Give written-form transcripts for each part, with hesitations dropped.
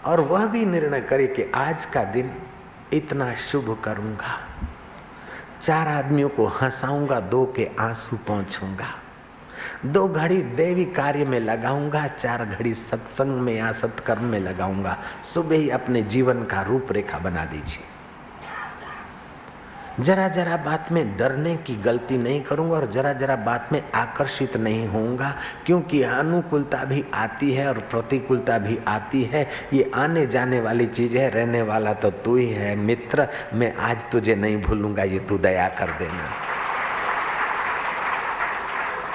और वह भी निर्णय करे कि आज का दिन इतना शुभ करूंगा, 4 आदमियों को हंसाऊंगा, 2 के आंसू पोंछूंगा, 2 घड़ी देवी कार्य में लगाऊंगा, 4 घड़ी सत्संग में या सत्कर्म में लगाऊंगा। सुबह ही अपने जीवन का रूपरेखा बना दीजिए। जरा जरा बात में डरने की गलती नहीं करूंगा और जरा जरा बात में आकर्षित नहीं होऊंगा, क्योंकि अनुकूलता भी आती है और प्रतिकूलता भी आती है। ये आने जाने वाली चीज है, रहने वाला तो तू ही है मित्र। मैं आज तुझे नहीं भूलूंगा, ये तू दया कर देना।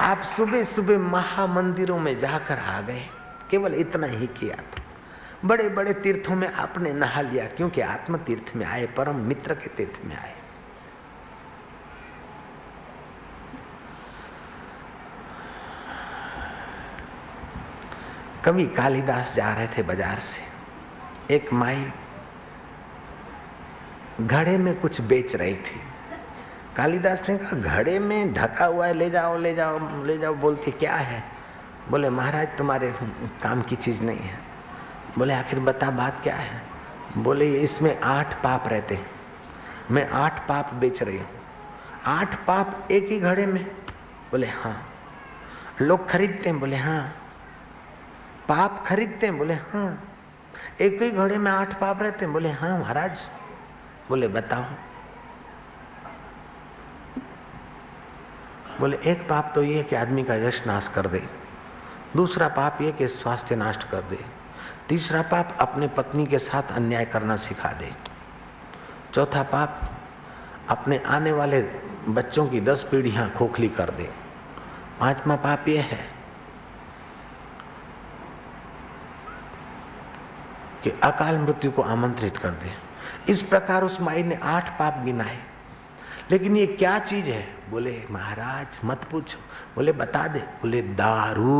आप सुबह सुबह महामंदिरों में जाकर आ गए, केवल इतना ही किया तो बड़े बड़े तीर्थों में आपने नहा लिया, क्योंकि आत्म तीर्थ में आए, परम मित्र के तीर्थ में आए। कवि कालिदास जा रहे थे बाजार से, एक माई घड़े में कुछ बेच रही थी। कालिदास ने कहा, घड़े में ढका हुआ है, ले जाओ ले जाओ ले जाओ। बोलती क्या है? बोले महाराज तुम्हारे काम की चीज नहीं है। बोले आखिर बता बात क्या है? बोले इसमें 8 पाप रहते, मैं 8 पाप बेच रही हूँ। 8 पाप एक ही घड़े में? बोले हाँ। लोग खरीदते हैं? बोले हाँ। पाप खरीदते हैं? बोले हाँ। एक ही घड़े में 8 पाप रहते हैं? बोले हाँ महाराज। बोले बताओ। बोले एक पाप तो ये कि आदमी का यश नाश कर दे, दूसरा पाप ये कि स्वास्थ्य नष्ट कर दे, तीसरा पाप अपने पत्नी के साथ अन्याय करना सिखा दे, चौथा पाप अपने आने वाले बच्चों की 10 पीढ़ियां खोखली कर दे, 5वां पाप ये है कि अकाल मृत्यु को आमंत्रित कर दे। इस प्रकार उस माई ने 8 पाप गिनाए। लेकिन ये क्या चीज है? बोले महाराज मत पूछो। बोले बता दे। बोले दारू।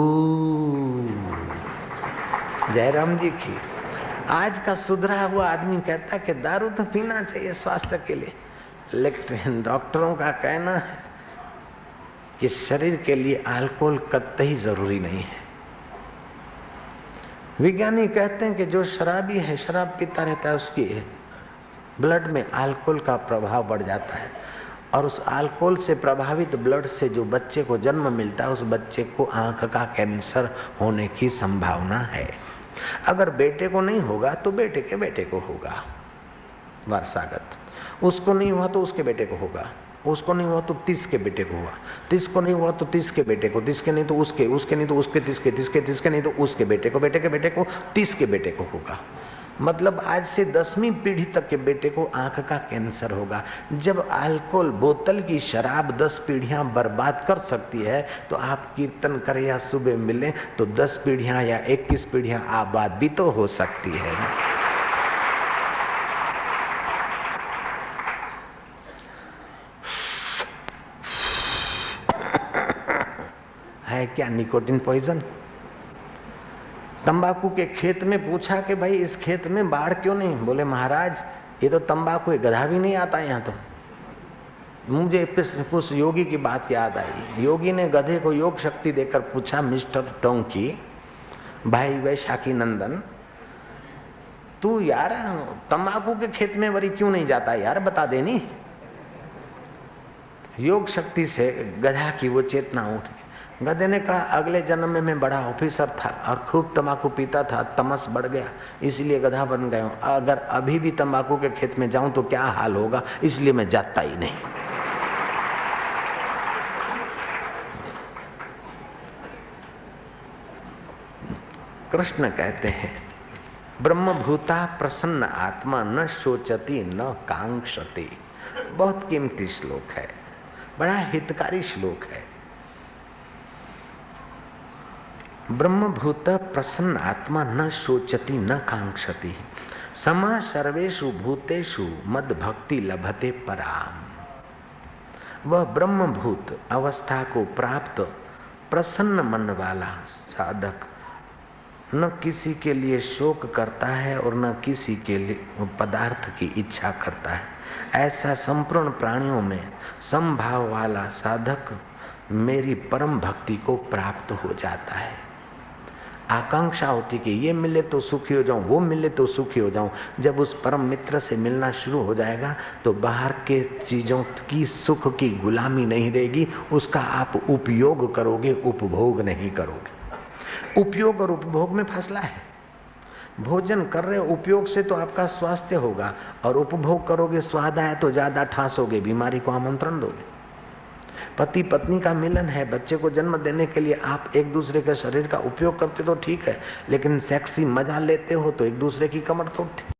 जयराम जी की। आज का सुधरा हुआ आदमी कहता है कि दारू तो पीना चाहिए स्वास्थ्य के लिए, लेकिन डॉक्टरों का कहना है कि शरीर के लिए अल्कोहल कतई जरूरी नहीं है। विज्ञानी कहते हैं कि जो शराबी है, शराब पीता रहता है, उसकी ब्लड में अल्कोहल का प्रभाव बढ़ जाता है और उस अल्कोहल से प्रभावित ब्लड से जो बच्चे को जन्म मिलता है, उस बच्चे को आंख का कैंसर होने की संभावना है। अगर बेटे को नहीं होगा तो बेटे के बेटे को होगा वारसागत, उसको नहीं हुआ तो उसके बेटे को होगा, उसको नहीं हुआ तो 30 के बेटे को हुआ, 30 को नहीं हुआ तो 30 के बेटे को, 30 के नहीं तो उसके, उसके नहीं तो उसके, 30 के, 30 के नहीं तो उसके बेटे को, बेटे के बेटे को, 30 के बेटे को होगा। मतलब आज से 10वीं पीढ़ी तक के बेटे को आंख का कैंसर होगा। जब अल्कोहल, बोतल की शराब 10 पीढ़ियां बर्बाद कर सकती है, तो आप कीर्तन करें या सुबह मिलें तो 10 पीढ़ियां या 21 पीढ़ियां आबाद भी तो हो सकती है। है क्या निकोटिन पॉइजन? तंबाकू के खेत में पूछा कि भाई इस खेत में बाढ़ क्यों नहीं? बोले महाराज ये तो तंबाकू, गधा भी नहीं आता यहाँ तो। मुझे उस योगी की बात याद आई। योगी ने गधे को योग शक्ति देकर पूछा, मिस्टर टोंकी, भाई वैशाखी नंदन, तू यार तंबाकू के खेत में वरी क्यों नहीं जाता यार, बता देनी। योग शक्ति से गधा की वो चेतना उठी। गधे ने कहा अगले जन्म में मैं बड़ा ऑफिसर था और खूब तंबाकू पीता था, तमस बढ़ गया, इसलिए गधा बन गया हूं। अगर अभी भी तंबाकू के खेत में जाऊं तो क्या हाल होगा, इसलिए मैं जाता ही नहीं। कृष्ण कहते हैं ब्रह्मभूता प्रसन्न आत्मा न शोचती न कांक्षति। बहुत कीमती श्लोक है, बड़ा हितकारी श्लोक है। ब्रह्मभूत प्रसन्न आत्मा न शोचति न कांक्षति, समा सर्वेषु भूतेषु मद भक्ति लभते पराम। वह ब्रह्मभूत अवस्था को प्राप्त प्रसन्न मन वाला साधक न किसी के लिए शोक करता है और न किसी के लिए पदार्थ की इच्छा करता है। ऐसा संपूर्ण प्राणियों में समभाव वाला साधक मेरी परम भक्ति को प्राप्त हो जाता है। आकांक्षा होती कि ये मिले तो सुखी हो जाऊं, वो मिले तो सुखी हो जाऊं। जब उस परम मित्र से मिलना शुरू हो जाएगा तो बाहर के चीजों की सुख की गुलामी नहीं रहेगी, उसका आप उपयोग करोगे, उपभोग नहीं करोगे। उपयोग और उपभोग में फैसला है। भोजन कर रहे उपयोग से तो आपका स्वास्थ्य होगा, और उपभोग करोगे, स्वाद आए तो ज्यादा ठासोगे, बीमारी को आमंत्रण दोगे। पति पत्नी का मिलन है, बच्चे को जन्म देने के लिए आप एक दूसरे के शरीर का उपयोग करते तो ठीक है, लेकिन सेक्सी मजा लेते हो तो एक दूसरे की कमर तोड़ते।